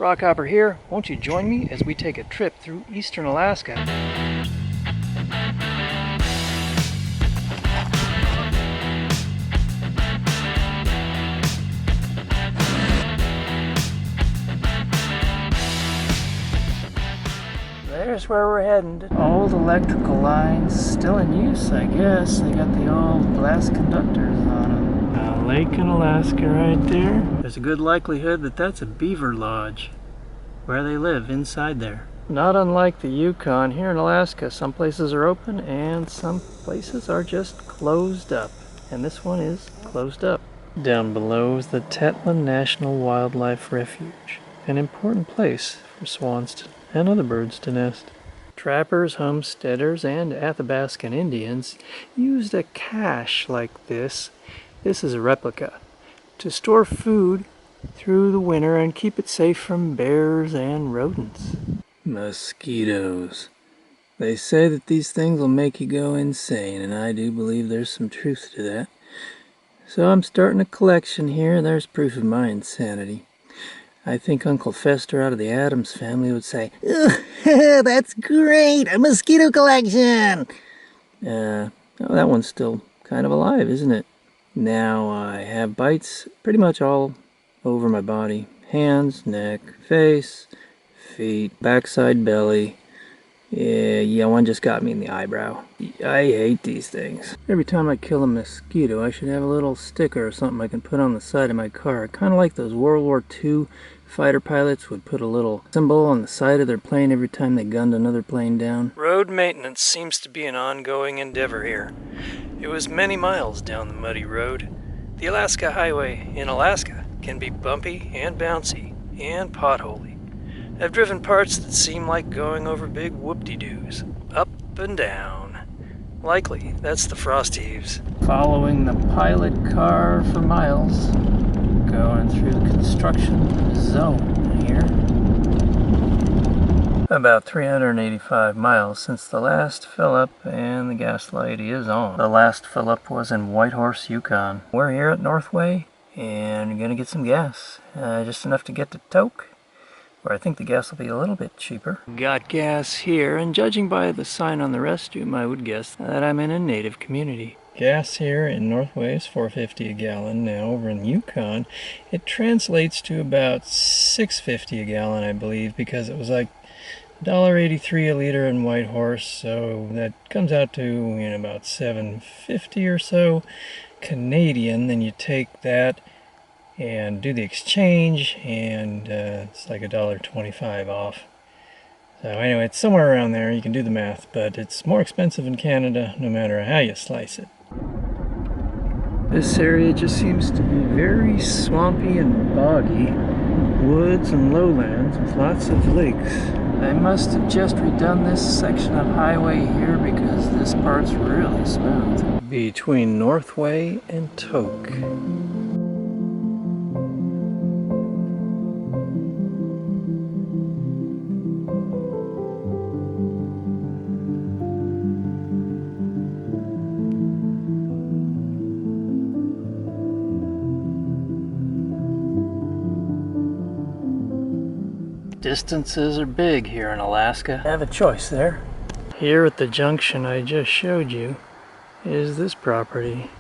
Rockhopper here. Won't you join me as we take a trip through eastern Alaska? There's where we're heading. Old electrical lines still in use, I guess. They got the old glass conductors on them. A lake in Alaska right there. There's a good likelihood that that's a beaver lodge, where they live inside there. Not unlike the Yukon, here in Alaska, some places are open and some places are just closed up. And this one is closed up. Down below is the Tetlin National Wildlife Refuge, an important place for swans and other birds to nest. Trappers, homesteaders, and Athabascan Indians used a cache like this. This is a replica to store food through the winter and keep it safe from bears and rodents. Mosquitoes. They say that these things will make you go insane, and I do believe there's some truth to that. So I'm starting a collection here, and there's proof of my insanity. I think Uncle Fester out of the Addams Family would say, "That's great, a mosquito collection!" Oh, that one's still kind of alive, isn't it? Now I have bites pretty much all over my body. Hands, neck, face, feet, backside, belly. Yeah, one just got me in the eyebrow. I hate these things. Every time I kill a mosquito, I should have a little sticker or something I can put on the side of my car. Kind of like those World War II fighter pilots would put a little symbol on the side of their plane every time they gunned another plane down. Road maintenance seems to be an ongoing endeavor here. It was many miles down the muddy road. The Alaska Highway in Alaska can be bumpy and bouncy and potholey. I've driven parts that seem like going over big whoop-de-doos, up and down. Likely, that's the frost heaves. Following the pilot car for miles, going through the construction zone here. About 385 miles since the last fill-up, and the gas light is on. The last fill-up was in Whitehorse, Yukon. We're here at Northway, and we're gonna get some gas. Just enough to get to Tok, where I think the gas will be a little bit cheaper. Got gas here, and judging by the sign on the restroom, I would guess that I'm in a native community. Gas here in Northway is $4.50 a gallon. Now over in Yukon, it translates to about $6.50 a gallon, I believe, because it was like $1.83 a liter in Whitehorse, so that comes out to about $7.50 or so Canadian. Then you take that and do the exchange, and it's like $1.25 off. So anyway, it's somewhere around there. You can do the math, but it's more expensive in Canada no matter how you slice it. This area just seems to be very swampy and boggy. Woods and lowlands with lots of lakes. They must have just redone this section of highway here because this part's really smooth. Between Northway and Tok. Distances are big here in Alaska. I have a choice there. Here at the junction I just showed you is this property.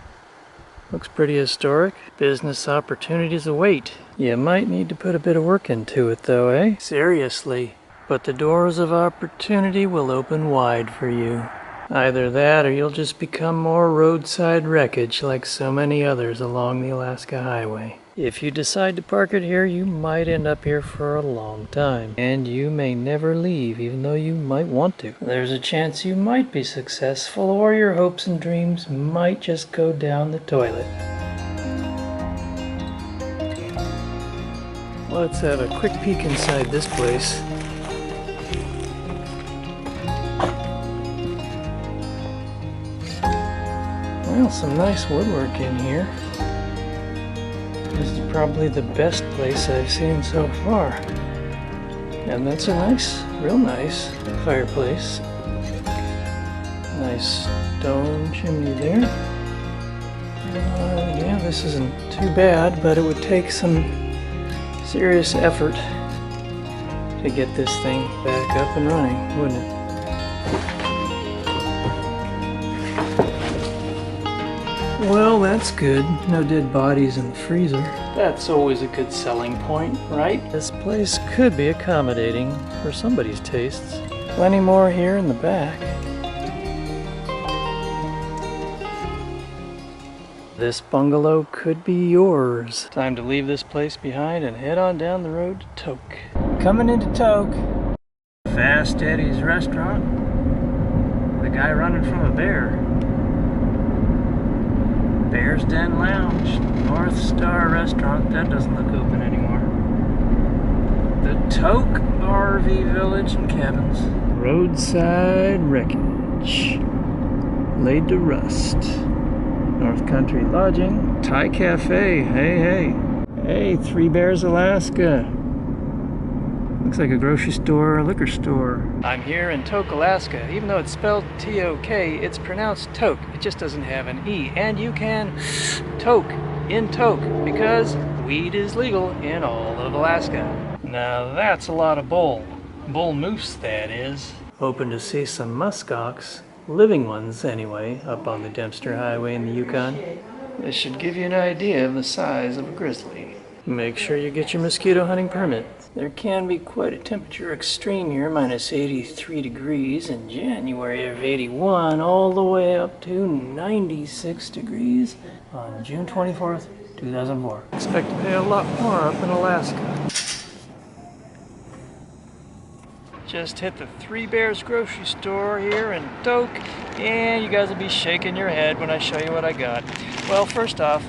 Looks pretty historic. Business opportunities await. You might need to put a bit of work into it though, eh? Seriously. But the doors of opportunity will open wide for you. Either that or you'll just become more roadside wreckage like so many others along the Alaska Highway. If you decide to park it here, you might end up here for a long time. And you may never leave, even though you might want to. There's a chance you might be successful, or your hopes and dreams might just go down the toilet. Let's have a quick peek inside this place. Well, some nice woodwork in here. This is probably the best place I've seen so far. And that's a nice, real nice fireplace. Nice stone chimney there. Yeah, this isn't too bad, but it would take some serious effort to get this thing back up and running, wouldn't it? Well, that's good. No dead bodies in the freezer. That's always a good selling point, right? This place could be accommodating for somebody's tastes. Plenty more here in the back. This bungalow could be yours. Time to leave this place behind and head on down the road to Tok. Coming into Tok, Fast Eddie's restaurant. The guy running from a bear. Bear's Den Lounge, North Star Restaurant. That doesn't look open anymore. The Tok RV Village and Cabins. Roadside wreckage. Laid to rust. North Country Lodging. Thai Cafe. Hey. Hey, Three Bears, Alaska. Looks like a grocery store or a liquor store. I'm here in Tok, Alaska. Even though it's spelled T-O-K, it's pronounced Tok. It just doesn't have an E. And you can Tok in Tok because weed is legal in all of Alaska. Now that's a lot of bull. Bull moose, that is. Hoping to see some muskox, living ones anyway, up on the Dempster Highway in the Yukon. This should give you an idea of the size of a grizzly. Make sure you get your mosquito hunting permit. There can be quite a temperature extreme here, minus 83 degrees in January of 81, all the way up to 96 degrees on June 24th, 2004. Expect to pay a lot more up in Alaska. Just hit the Three Bears grocery store here in Tok, and you guys will be shaking your head when I show you what I got. Well, first off,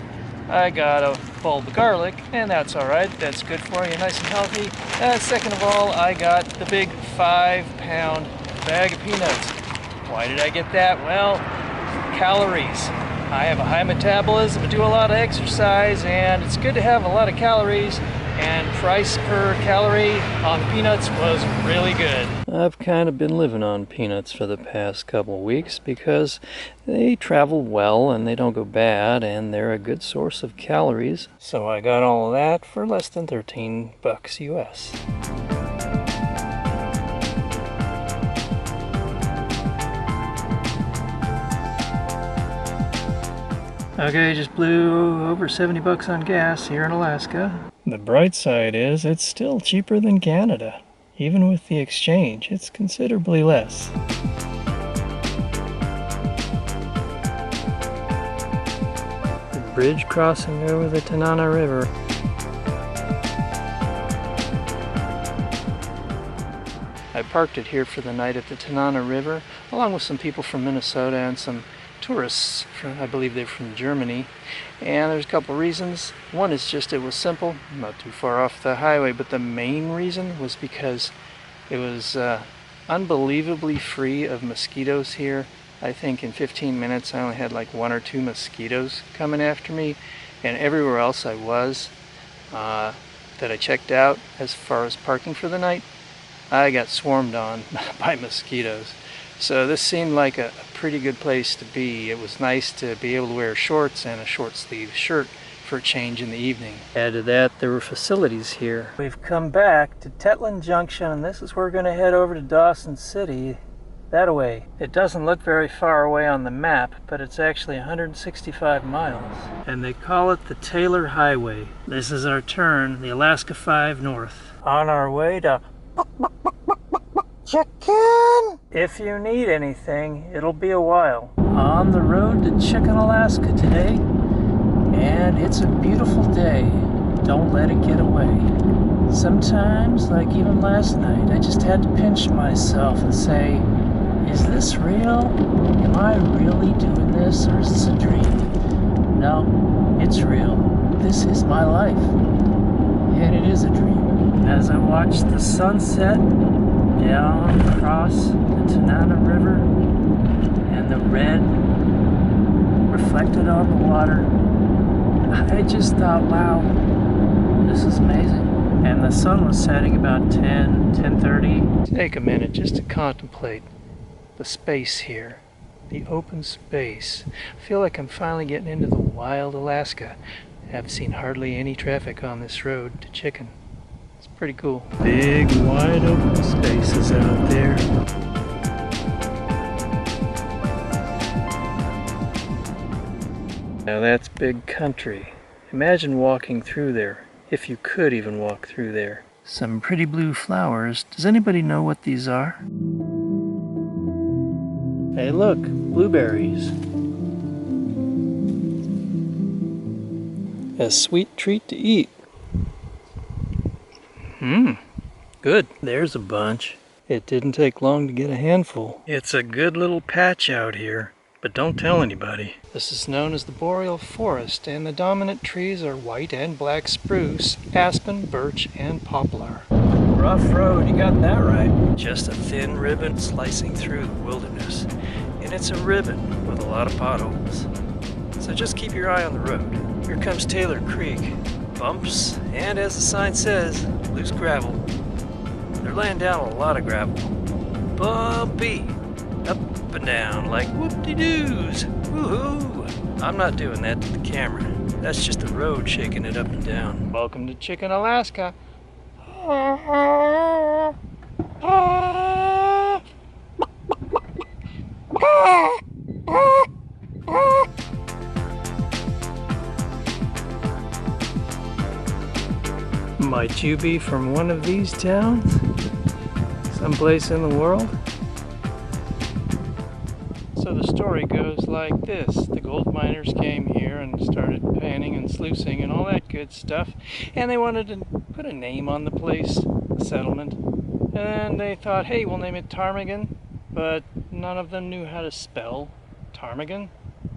I got a bulb of garlic, and that's alright. That's good for you, nice and healthy. Second of all, I got the big 5-pound bag of peanuts. Why did I get that? Well, calories. I have a high metabolism, I do a lot of exercise, and it's good to have a lot of calories, and price per calorie on peanuts was really good. I've kind of been living on peanuts for the past couple weeks because they travel well and they don't go bad and they're a good source of calories. So I got all of that for less than $13 US. Okay, just blew over $70 on gas here in Alaska. The bright side is it's still cheaper than Canada. Even with the exchange, it's considerably less. The bridge crossing over the Tanana River. I parked it here for the night at the Tanana River, along with some people from Minnesota and some tourists from, I believe they're from Germany, and there's a couple reasons. One is just it was simple, not too far off the highway, but the main reason was because it was unbelievably free of mosquitoes here. I think in 15 minutes I only had like 1 or 2 mosquitoes coming after me, and everywhere else I was that I checked out as far as parking for the night, I got swarmed on by mosquitoes. So this seemed like a pretty good place to be. It was nice to be able to wear shorts and a short sleeve shirt for a change in the evening. Add to that, there were facilities here. We've come back to Tetlin Junction, and this is where we're going to head over to Dawson City, that way. It doesn't look very far away on the map, but it's actually 165 miles. And they call it the Taylor Highway. This is our turn, the Alaska 5 North. On our way to Chicken! If you need anything, it'll be a while. On the road to Chicken, Alaska today, and it's a beautiful day. Don't let it get away. Sometimes, like even last night, I just had to pinch myself and say, is this real? Am I really doing this, or is this a dream? No, it's real. This is my life, and it is a dream. As I watch the sunset down across the Tanana River and the red reflected on the water, I just thought, wow, this is amazing. And the sun was setting about 10:30. Take a minute just to contemplate the space here, the open space. I feel like I'm finally getting into the wild Alaska. I haven't seen hardly any traffic on this road to Chicken. It's Pretty cool. Big wide open spaces out there. Now that's big country. Imagine walking through there, if you could even walk through there. Some pretty blue flowers. Does anybody know what these are? Hey look, blueberries. A sweet treat to eat. Good. There's a bunch. It didn't take long to get a handful. It's a good little patch out here, but don't tell anybody. This is known as the boreal forest, and the dominant trees are white and black spruce, aspen, birch, and poplar. Rough road, you got that right. Just a thin ribbon slicing through the wilderness. And it's a ribbon with a lot of potholes. So just keep your eye on the road. Here comes Taylor Creek. Bumps, and as the sign says, loose gravel. They're laying down a lot of gravel. Bumpy. Up and down like whoop-de-doos. Woohoo! I'm not doing that to the camera. That's just the road shaking it up and down. Welcome to Chicken, Alaska. Might you be from one of these towns? Someplace in the world? So the story goes like this. The gold miners came here and started panning and sluicing and all that good stuff. And they wanted to put a name on the place, the settlement. And they thought, hey, we'll name it Ptarmigan. But none of them knew how to spell ptarmigan.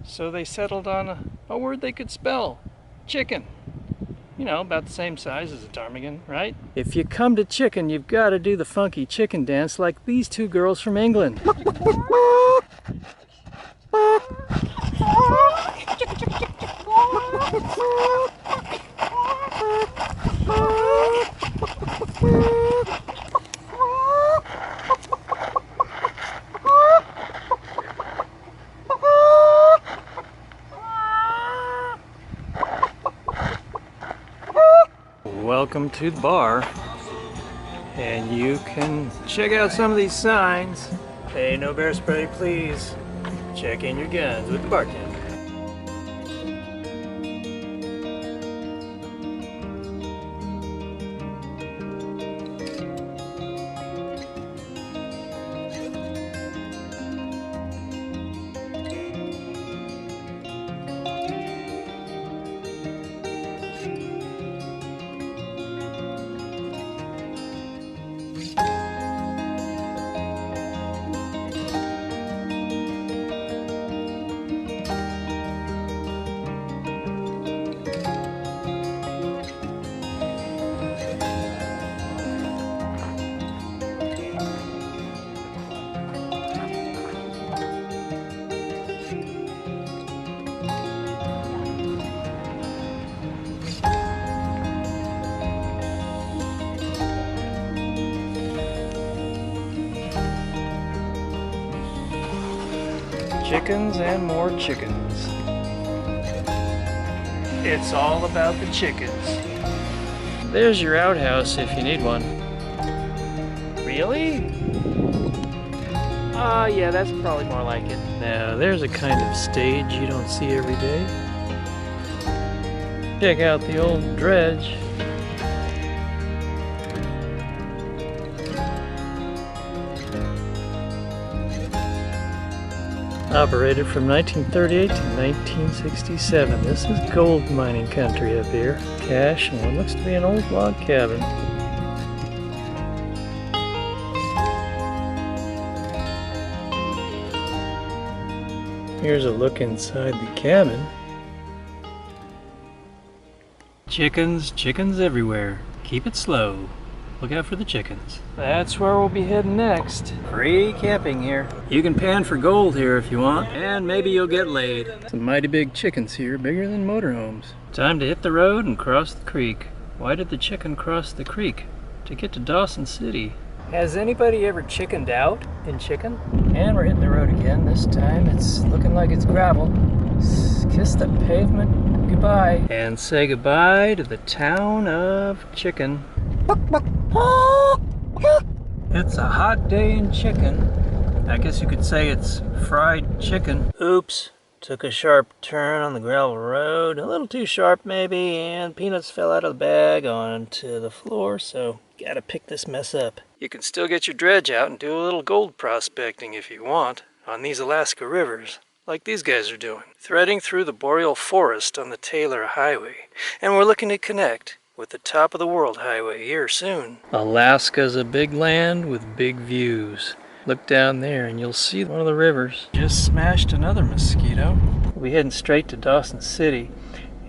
So they settled on a word they could spell. Chicken. You know, about the same size as a ptarmigan, right? If you come to Chicken, you've got to do the funky chicken dance like these two girls from England. Welcome to the bar, and you can check out some of these signs. Hey, no bear spray, please. Check in your guns with the bartender. Chickens and more chickens. It's all about the chickens. There's your outhouse if you need one. Really? Yeah, that's probably more like it. Now, there's a kind of stage you don't see every day. Check out the old dredge. Operated from 1938 to 1967. This is gold mining country up here. Cache and what looks to be an old log cabin. Here's a look inside the cabin. Chickens, chickens everywhere. Keep it slow. Look out for the chickens. That's where we'll be heading next. Free camping here. You can pan for gold here if you want, and maybe you'll get laid. Some mighty big chickens here, bigger than motorhomes. Time to hit the road and cross the creek. Why did the chicken cross the creek? To get to Dawson City. Has anybody ever chickened out in Chicken? And we're hitting the road again. This time it's looking like it's gravel. Kiss the pavement goodbye. And say goodbye to the town of Chicken. It's a hot day in chicken. I guess you could say it's fried chicken. Oops, took a sharp turn on the gravel road. A little too sharp maybe, and peanuts fell out of the bag onto the floor, so gotta pick this mess up. You can still get your dredge out and do a little gold prospecting if you want on these Alaska rivers, like these guys are doing. Threading through the boreal forest on the Taylor Highway, and we're looking to connect with the top of the world highway here soon. Alaska's a big land with big views. Look down there and you'll see one of the rivers. Just smashed another mosquito. We'll be heading straight to Dawson City,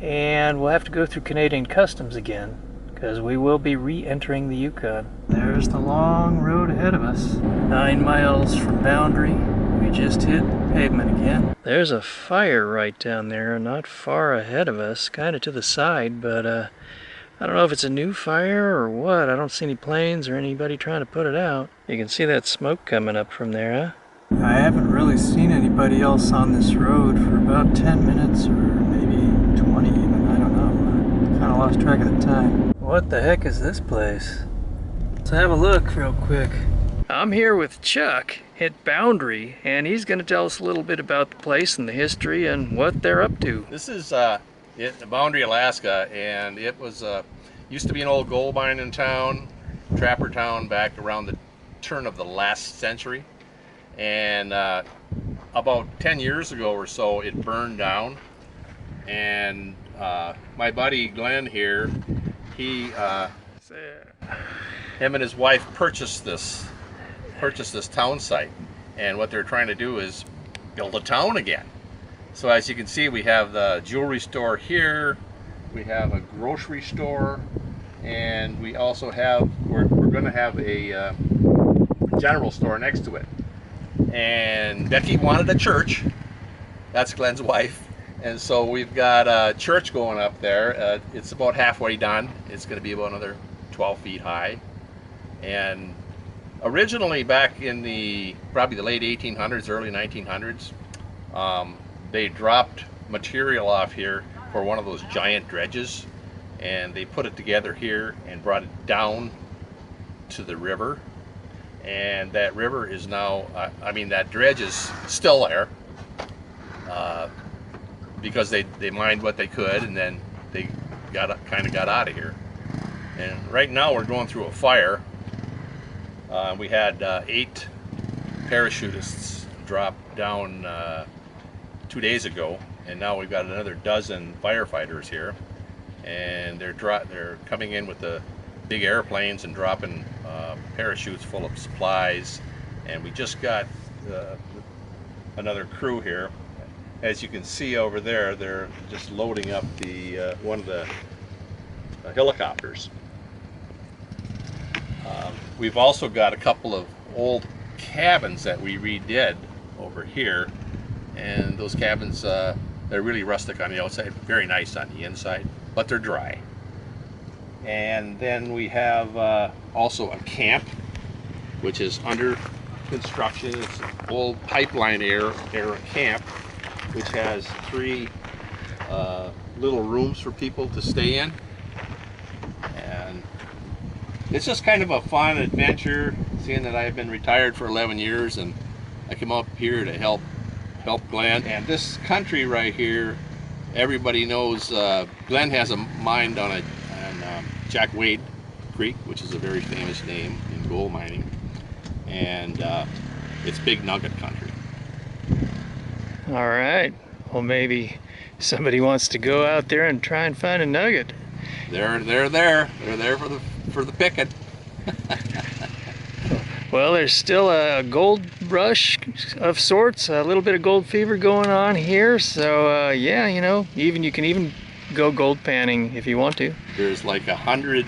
and we'll have to go through Canadian Customs again, because we will be re-entering the Yukon. There's the long road ahead of us. 9 miles from Boundary. We just hit pavement again. There's a fire right down there, not far ahead of us, kind of to the side, but I don't know if it's a new fire or what. I don't see any planes or anybody trying to put it out. You can see that smoke coming up from there, huh? I haven't really seen anybody else on this road for about 10 minutes or maybe 20 even. I don't know. I kind of lost track of the time. What the heck is this place? Let's have a look real quick. I'm here with Chuck at Boundary, and he's going to tell us a little bit about the place and the history and what they're up to. This is Boundary, Alaska, and it was used to be an old gold mine in town, trapper town back around the turn of the last century. And about 10 years ago or so, it burned down. And my buddy Glenn here, him and his wife purchased this town site. And what they're trying to do is build a town again. So as you can see, we have the jewelry store here, we have a grocery store, and we also have, we're going to have a general store next to it. And Becky wanted a church. That's Glenn's wife. And so we've got a church going up there. It's about halfway done. It's going to be about another 12 feet high. And originally back in probably the late 1800s, early 1900s, they dropped material off here for one of those giant dredges, and they put it together here and brought it down to the river. And that river is now, that dredge is still there because they mined what they could, and then they kind of got out of here. And right now we're going through a fire. We had 8 parachutists drop down 2 days ago, and now we've got another dozen firefighters here, and they're coming in with the big airplanes and dropping parachutes full of supplies. And we just got another crew here. As you can see over there, they're just loading up one of the helicopters. We've also got a couple of old cabins that we redid over here, and those cabins, they're really rustic on the outside, very nice on the inside, but they're dry. And then we have also a camp, which is under construction. It's an old pipeline era camp, which has 3 little rooms for people to stay in. And it's just kind of a fun adventure, seeing that I've been retired for 11 years and I come up here to help Glenn. And this country right here, everybody knows Glenn has a mine on Jack Wade Creek, which is a very famous name in gold mining, and it's big nugget country. All right, well, maybe somebody wants to go out there and try and find a nugget. They're there for the picking. Well, there's still a gold rush of sorts, a little bit of gold fever going on here, so yeah, you can even go gold panning if you want to. There's like 100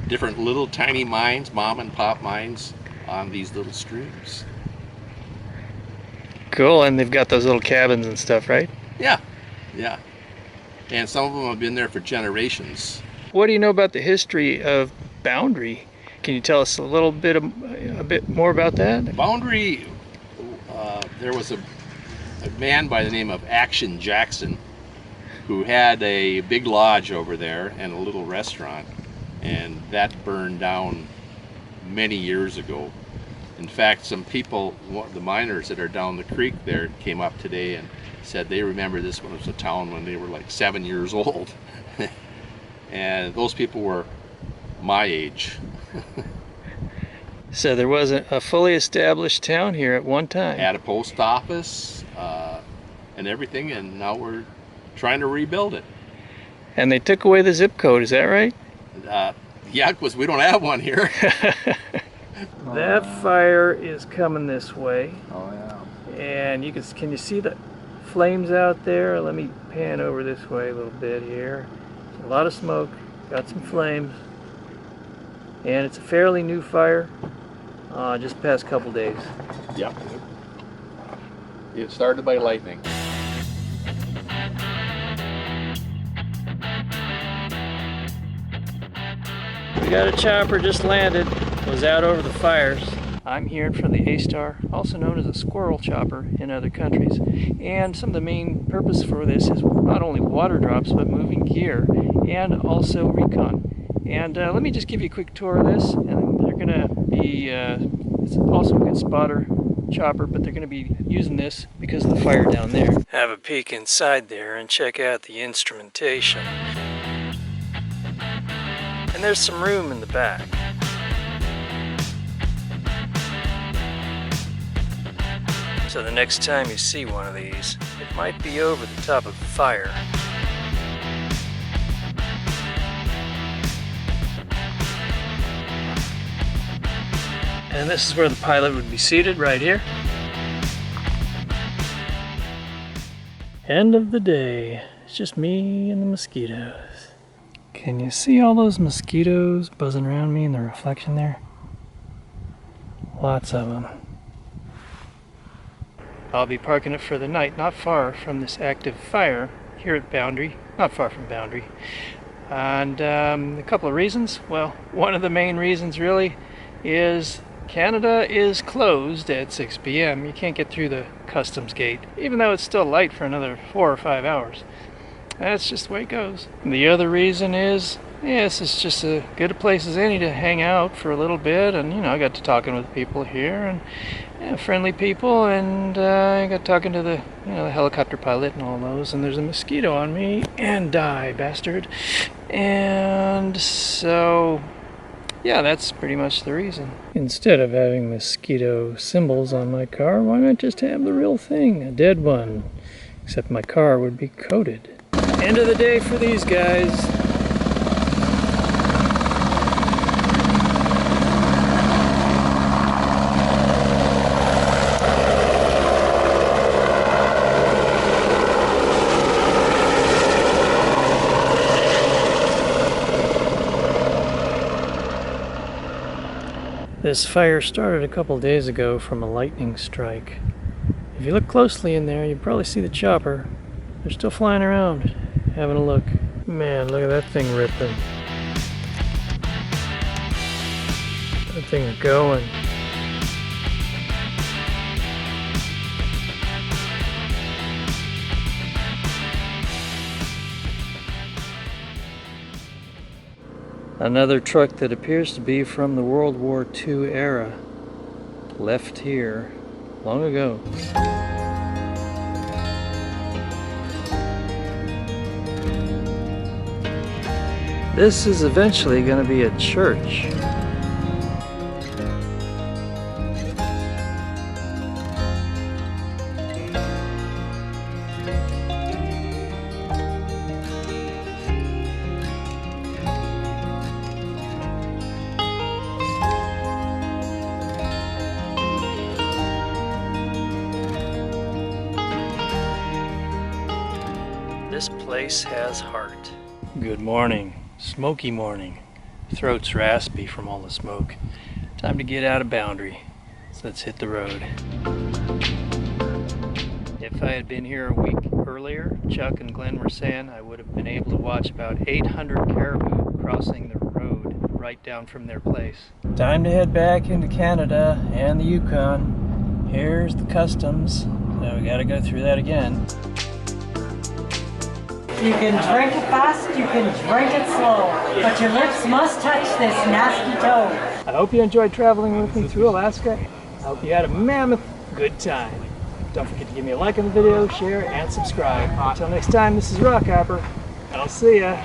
different little tiny mines, mom and pop mines, on these little streams. Cool, and they've got those little cabins and stuff, right? Yeah. And some of them have been there for generations. What do you know about the history of Boundary? Can you tell us a bit more about that? Boundary, there was a man by the name of Action Jackson who had a big lodge over there and a little restaurant. and that burned down many years ago. In fact, some people, the miners that are down the creek there, came up today and said they remember this one was a town when they were like 7 years old. And those people were my age. So there was a fully established town here at one time. Had a post office and everything, and now we're trying to rebuild it. And they took away the zip code, is that right? Yeah, because we don't have one here. That fire is coming this way. Oh yeah. And can you see the flames out there? Let me pan over this way a little bit here. A lot of smoke, got some flames, and it's a fairly new fire, just past couple days. Yep. It started by lightning. We got a chopper just landed, was out over the fires. I'm here from the A-Star, also known as a squirrel chopper in other countries. And some of the main purpose for this is not only water drops, but moving gear and also recon. And let me just give you a quick tour of this. And they're gonna be, it's also a good spotter chopper, but they're gonna be using this because of the fire down there. Have a peek inside there and check out the instrumentation. And there's some room in the back. So the next time you see one of these, it might be over the top of a fire. And this is where the pilot would be seated, right here. End of the day. It's just me and the mosquitoes. Can you see all those mosquitoes buzzing around me in the reflection there? Lots of them. I'll be parking it for the night, not far from this active fire here at Boundary, not far from Boundary. And a couple of reasons. Well, one of the main reasons really is Canada is closed at 6 p.m. You can't get through the customs gate, even though it's still light for another 4 or 5 hours. That's just the way it goes. And the other reason is, yes, it's just as good a place as any to hang out for a little bit. And, you know, I got to talking with people here and friendly people. And I got talking to the, the helicopter pilot and all those. And there's a mosquito on me. And die, bastard. And so, yeah, that's pretty much the reason. Instead of having mosquito symbols on my car, why not just have the real thing, a dead one? Except my car would be coated. End of the day for these guys. This fire started a couple days ago from a lightning strike. If you look closely in there, you probably see the chopper. They're still flying around, having a look. Man, look at that thing ripping. That thing is going. Another truck that appears to be from the World War II era. Left here long ago. This is eventually going to be a church. This place has heart. Good morning. Smoky morning. Throat's raspy from all the smoke. Time to get out of Boundary. So let's hit the road. If I had been here a week earlier, Chuck and Glen were saying I would have been able to watch about 800 caribou crossing the road right down from their place. Time to head back into Canada and the Yukon. Here's the customs. So we gotta go through that again. You can drink it fast, you can drink it slow, but your lips must touch this nasty toad. I hope you enjoyed traveling with me through Alaska. I hope you had a mammoth good time. Don't forget to give me a like on the video, share, and subscribe. Until next time, this is Rockhopper, and I'll see ya.